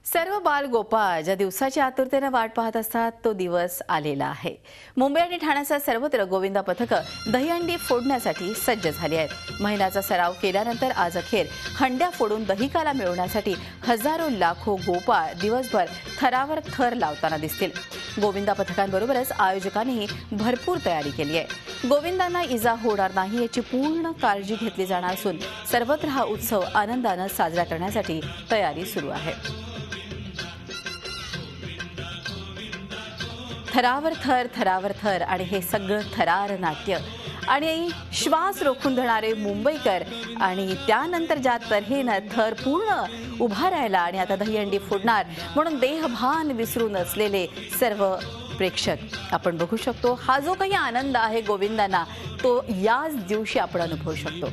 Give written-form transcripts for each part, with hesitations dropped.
सर्व बाल गोपाळ ज्या दिवसाची आतुरतेने वाट पाहत असतात तो दिवस आलेला आहे। मुंबई आणि ठाण्याचा सर्वत्र गोविंदा पथकं दहीहंडी फोडण्यासाठी सज्ज झाली आहेत। महिन्याचा सराव केल्यानंतर आज अखेर हंड्या फोडून दहीकाला मिळवण्यासाठी हजारो लाखो गोपाळ दिवसभर थरावर थर लावताना दिसतील। गोविंदा पथकांबरोबरच आयोजकांनीही भरपूर तयारी केली आहे। गोविंदांना इजा होणार नाही याची पूर्ण काळजी घेतली जाणार असून सर्वत्र हा उत्सव आनंदाने साजरा करण्यासाठी तयारी सुरू आहे। थरावर थर थरावर थर आणि हे सगळं थरार नाट्य आणि श्वास रोखून धरणारे मुंबईकर आणि त्यानंतर ज्या तऱ्हेनं थर पूर्ण उभा राहिला आणि आता दहीहंडी फोडणार म्हणून देहभान विसरून असलेले सर्व प्रेक्षक आपण बघू शकतो। हा जो काही आनंद आहे गोविंदांना तो याच दिवशी आपण अनुभवू शकतो।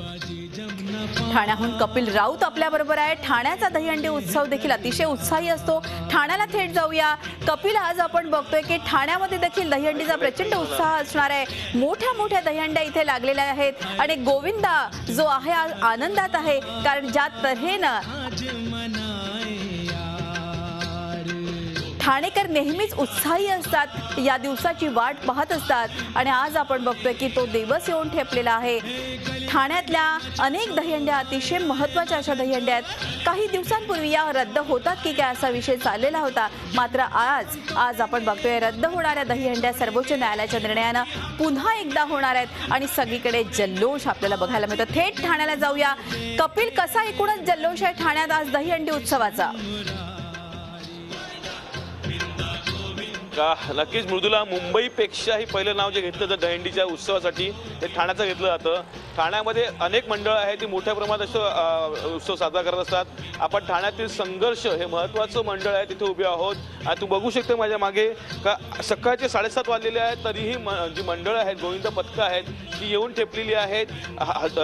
ठाण्याहून कपिल राऊत आपल्या बरोबर आहे। ठाण्याचा दहीहंडी उत्सव देखील अतिशय उत्साही असतो। ठाण्याला थेट जाऊया। कपिल, आज आपण बघतोय की ठाण्यामध्ये देखील दहीहंडीचा प्रचंड उत्साह असणार आहे। मोठ्या मोठ्या दहीहंड्या इथे लागलेल्या आहेत आणि गोविंदा जो आहे आनंदात आहे, कारण ज्या तऱ्हेनं ठाणेकर नेहमीच उत्साही असतात, या दिवसाची वाट पाहत असतात आणि आज आपण बघतोय की तो दिवस येऊन ठेपलेला आहे। ठाण्यातल्या अनेक दहीहंड्या अतिशय महत्त्वाच्या अशा दहीहंड्या आहेत। काही दिवसांपूर्वी या रद्द होतात की काय असा विषय चाललेला होता, मात्र आज आपण बघतोय रद्द होणाऱ्या दहीहंड्या सर्वोच्च न्यायालयाच्या निर्णयानं पुन्हा एकदा होणार आहेत आणि सगळीकडे जल्लोष आपल्याला बघायला मिळतो। थेट ठाण्याला जाऊया। कपिल, कसा एकूणच जल्लोष आहे ठाण्यात आज दहीहंडी उत्सवाचा? नक्कीच मृदुला, मुंबईपेक्षाही पहिलं नाव जे घेतलं जातं दहीहंडीच्या उत्सवासाठी ते ठाण्याचं घेतलं जातं। ठाण्यामध्ये अनेक मंडळं आहेत ती मोठ्या प्रमाणात असं उत्सव साजरा करत असतात। आपण ठाण्यातील संघर्ष हे महत्त्वाचं मंडळ आहे तिथे उभे आहोत आणि तू बघू शकते माझ्या मागे का सकाळचे 7:30 वाजलेले आहेत तरीही जी मंडळं आहेत, गोविंदा पथकं आहेत ती येऊन ठेपलेली आहेत।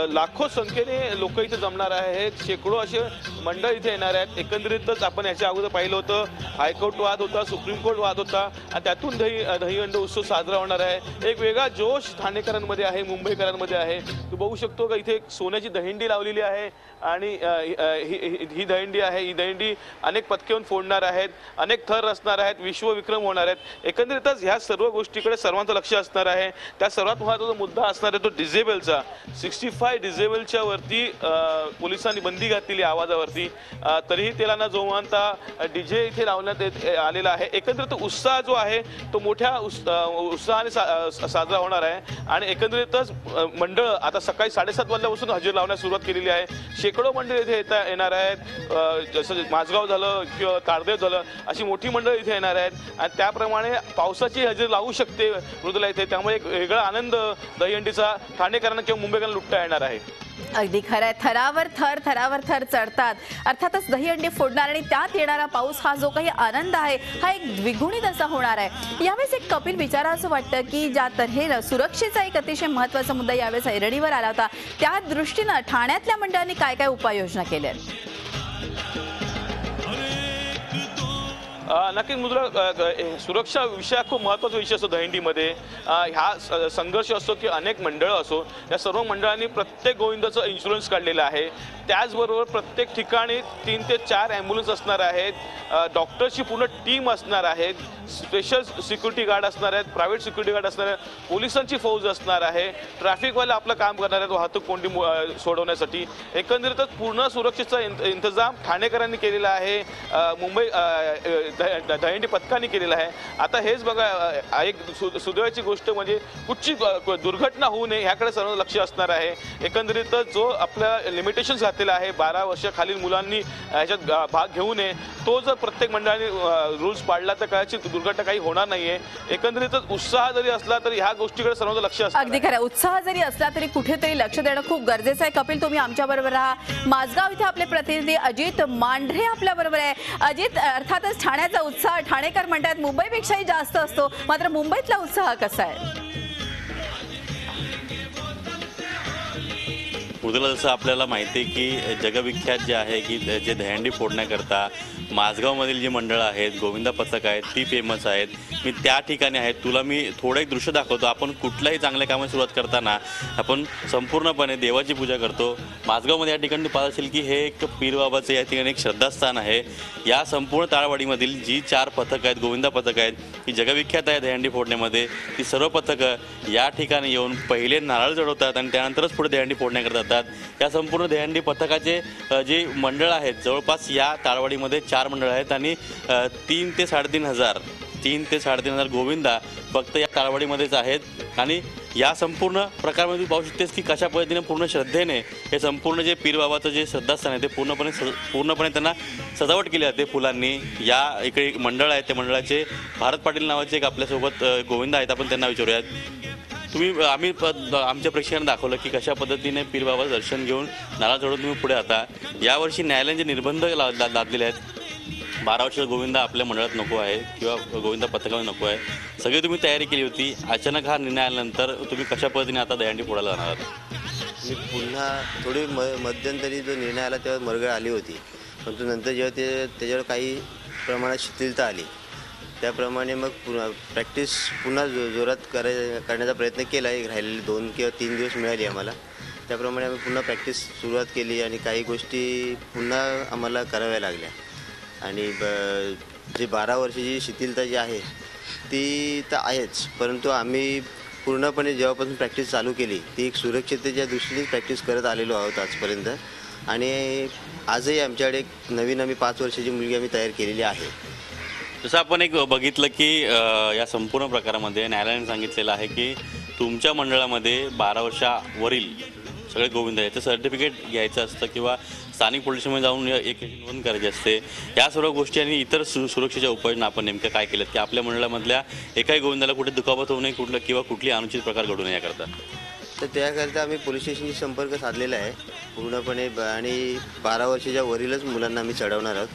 लाखो संख्येने लोक इथे जमणार आहेत, शेकडो असे मंडळ इथे येणार आहेत। एकंदरीतच आपण याच्या अगोदर पाहिलं होतं, हायकोर्ट वाद होता, सुप्रीम कोर्ट वाद होता आणि त्यातून दहीहंडी उत्सव साजरा होणार आहे। एक वेगळा जोश ठाणेकरांमध्ये आहे, मुंबईकरांमध्ये आहे। तू बघू शकतो का इथे एक सोन्याची दहीहंडी लावलेली आहे आणि ही दहीहंडी आहे, ही दहीहंडी अनेक पथके येऊन फोडणार आहेत, अनेक थर रचणार आहेत, विश्वविक्रम होणार आहेत। एकंदरीतच ह्या सर्व गोष्टीकडे सर्वांचं लक्ष असणार आहे। त्या सर्वात महत्त्वाचा मुद्दा असणार आहे तो डिझेबलचा। 65 डिझेबलच्या वरती पोलिसांनी बंदी घातलेली आवाजावरती, तरीही त्याला न जोमानता डीजे इथे लावण्यात आलेला आहे। एकंदरीत उत्साह जो आहे तो मोठ्या उत्साहाने साजरा होणार आहे आणि एकंदरीतच मंडळ आता सकाळी 7:30 वाजल्यापासून हजेरी लावण्यास सुरुवात केलेली आहे। शेकडो मंडळ इथे येणार आहेत, जसं माझगाव झालं किंवा तारदेव झालं अशी मोठी मंडळ इथे येणार आहेत आणि त्याप्रमाणे पावसाची हजेरी लावू शकते मृदुला इथे। त्यामुळे एक वेगळा आनंद दहीहंडीचा ठाणेकरांना किंवा मुंबईकरांना लुटता येणार आहे। अगदी खरं आहे। थरावर थर चढतात, अर्थातच दहीहंडी फोडणार आणि त्यात येणारा पाऊस हा जो काही आनंद आहे हा एक द्विगुणित असा होणार आहे। यावेळेस एक कपिल विचारा असं वाटतं की ज्या तऱ्हेनं सुरक्षेचा एक अतिशय महत्त्वाचा मुद्दा यावेळेस ऐरणीवर आला होता, त्या दृष्टीनं ठाण्यातल्या मंडळांनी काय काय उपाययोजना केल्या? नक्कीच मृदुला, सुरक्षा विषय खूप महत्त्वाचा विषय असतो दहीहंडीमध्ये। हा संघर्ष असो की अनेक मंडळं असो, या सर्व मंडळांनी प्रत्येक गोविंदाचं इन्शुरन्स काढलेलं आहे। त्याचबरोबर प्रत्येक ठिकाणी 3 ते 4 ॲम्ब्युलन्स असणार आहेत, डॉक्टरची पूर्ण टीम असणार आहेत, स्पेशल सिक्युरिटी गार्ड असणार आहेत, प्रायव्हेट सिक्युरिटी गार्ड असणार आहेत, पोलिसांची फौज असणार आहे, ट्रॅफिकवाले आपलं काम करणार आहेत वाहतूक कोंडी सोडवण्यासाठी। एकंदरीतच पूर्ण सुरक्षेचा इंतजाम ठाणेकरांनी केलेला आहे, मुंबई दहीहंडी पथकांनी केलेला आहे। आता हेच बघा, एक सुदैवाची गोष्ट म्हणजे कुठची दुर्घटना होऊ नये ह्याकडे सर्व लक्ष असणार आहे। एकंदरीतच जो आपल्या लिमिटेशन्स घातलेला आहे, 12 वर्षाखालील मुलांनी ह्याच्यात भाग घेऊ नये, तो जर प्रत्येक मंडळाने रूल्स पाळला तर कदाचित दुर्घटना काही होणार नाहीये। एकंदरीतच उत्साह जरी असला तरी ह्या गोष्टीकडे सर्वांचं लक्ष असतं। अगदी खरं, उत्साह जरी असला तरी कुठेतरी लक्ष देणं खूप गरजेचं आहे। कपिल, तुम्ही आमच्या बरोबर राहा। माझगाव इथे आपले प्रतिनिधी अजित मांढरे आपल्या बरोबर आहे। अजित, अर्थातच ठाण्याचा उत्साह ठाणेकर म्हणतात मुंबईपेक्षाही जास्त असतो, मात्र मुंबईतला उत्साह कसा आहे? मृदुला, जसं आपल्याला माहिती आहे की जगविख्यात जे आहे की जे दहीहंडी फोडण्याकरता माझगावमधील जी मंडळं आहेत, गोविंदा पथक आहेत, ती फेमस आहेत. मी त्या ठिकाणी आहेत. तुला मी थोडं एक दृश्य दाखवतो. आपण कुठल्याही चांगल्या कामाला सुरुवात करताना आपण संपूर्णपणे देवाची पूजा करतो. माझगावमध्ये या ठिकाणी पाहत असेल की हे एक पीरबाबाचं या ठिकाणी एक श्रद्धास्थान आहे. या संपूर्ण ताळवाडीमधील जी 4 पथकं आहेत, गोविंदा पथक आहेत, ही जगविख्यात आहे दहीहंडी फोडण्यामध्ये. ती सर्व पथकं या ठिकाणी येऊन पहिले नारळ चढवतात आणि त्यानंतरच पुढे दहीहंडी फोडण्याकडे जातात. या संपूर्ण दहीहंडी पथकाचे जे मंडळ आहेत, जवळपास या ताळवाडीमध्ये 4 मंडळ आहेत आणि 3 ते 3,500 गोविंदा फक्त या ताळवाडीमध्येच आहेत. आणि या संपूर्ण प्रकारामध्ये तू पाहू शकतेस की कशा पद्धतीने पूर्ण श्रद्धेने हे संपूर्ण जे पीरबाबाचं जे श्रद्धास्थान आहे ते पूर्णपणे त्यांना सजावट केली जाते फुलांनी. या इकडे एक मंडळ आहे, त्या मंडळाचे भारत पाटील नावाचे एक आपल्यासोबत गोविंदा आहेत. आपण त्यांना विचारूयात. आम्ही आमच्या प्रेक्षकांना दाखवलं की कशा पद्धतीने पीरबाबाचं दर्शन घेऊन नारळ चढवून तुम्ही पुढे आता. यावर्षी न्यायालयाने जे निर्बंध लादलेले आहेत, 12 वर्षाचा गोविंदा आपल्या मंडळात नको आहे किंवा गोविंदा पथकामध्ये नको आहे, सगळी तुम्ही तयारी केली होती. अचानक हा निर्णय आल्यानंतर तुम्ही कशा पद्धतीने आता दहीहंडी फोडायला जाणार आहात? मी पुन्हा थोडी मध्यंतरी जो निर्णय आला तेव्हा मरगळ आली होती, परंतु नंतर जेव्हा त्याच्यावर काही प्रमाणात शिथिलता आली, त्याप्रमाणे मग प्रॅक्टिस पुन्हा जोरात करण्याचा प्रयत्न केला. एक राहिलेले 2 किंवा 3 दिवस मिळाली आम्हाला. त्याप्रमाणे आम्ही पुन्हा प्रॅक्टिस सुरुवात केली आणि काही गोष्टी पुन्हा आम्हाला कराव्या लागल्या. आणि जे 12 वर्षाची शिथिलता जी आहे ती तर आहेच, परंतु आम्ही पूर्णपणे जेव्हापासून प्रॅक्टिस चालू केली ती एक सुरक्षिततेच्या दृष्टीने प्रॅक्टिस करत आलेलो आहोत आजपर्यंत. आणि आजही आमच्याकडे एक नवीन 5 वर्षाची मुलगी आम्ही तयार केलेली आहे. जसं आपण एक बघितलं की या संपूर्ण प्रकारामध्ये न्यायालयाने सांगितलेलं आहे की तुमच्या मंडळामध्ये 12 वर्षावरील सगळे गोविंद याचं सर्टिफिकेट घ्यायचं असतं किंवा स्थानिक पोलीस स्टेशनमध्ये जाऊन एक नोंद करायची असते. या सर्व गोष्टी आणि इतर सुरक्षेच्या उपाययोजना आपण नेमक्या काय केल्यात की आपल्या मंडळामधल्या एकाही गोविंदाला कुठे दुखापत होऊ नये कुठली अनुचित प्रकार घडू नये याकरता? तर त्याकरता आम्ही पोलीस स्टेशनशी संपर्क साधलेला आहे पूर्णपणे. आणि 12 वर्षाच्या वरीलच मुलांना आम्ही चढवणार आहोत,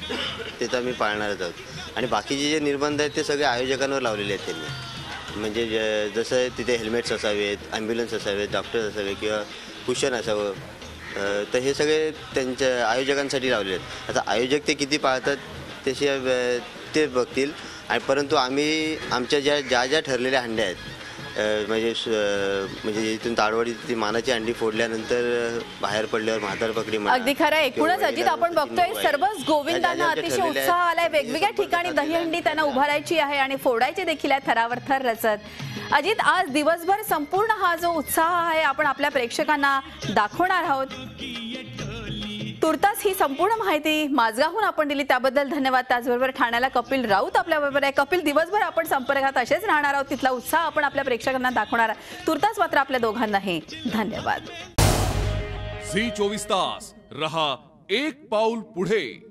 ते तर आम्ही पाळणारच आहोत. आणि बाकीचे जे निर्बंध आहेत ते सगळे आयोजकांवर लावलेले आहेत त्यांनी. म्हणजे जसं तिथे हेल्मेट्स असावेत, ॲम्ब्युलन्स असावेत, डॉक्टर्स असावे किंवा कुशन असावं, तर हे सगळे त्यांच्या आयोजकांसाठी लावले आहेत. आता आयोजक ते किती पाळतात तसे ते बघतील. आणि परंतु आम्ही आमच्या ज्या ठरलेल्या हंड्या आहेत, म्हणजे इथून ताळवाडी ती मानाची अंडी फोडल्यानंतर बाहेर पडल्यावर म्हातार पकडी अगदी खरं. एकूणच अजित, आपण बघतोय सर्वच गोविंदांना अतिशय उत्साह आलाय. वेगवेगळ्या ठिकाणी दहीहंडी त्यांना उभारायची आहे आणि फोडायची देखील आहे थरावर थर रचत. अजित, आज दिवसभर संपूर्ण हा जो उत्साह आहे आपण आपल्या प्रेक्षकांना दाखवणार आहोत. तुर्तास ही संपूर्ण माहिती माझगावहून आपण दिली त्याबद्दल धन्यवाद. त्याचबरोबर ठाण्याला कपिल राऊत आपल्याबरोबर आहे. कपिल, दिवसभर आपण संपर्कात असेच राहणार आहोत, तिथला उत्साह आपण आपल्या प्रेक्षकांना दाखवणार. तुर्तास मात्र आपल्या दोघांनाही धन्यवाद. झी 24 तास रहा एक पाऊल पुढे.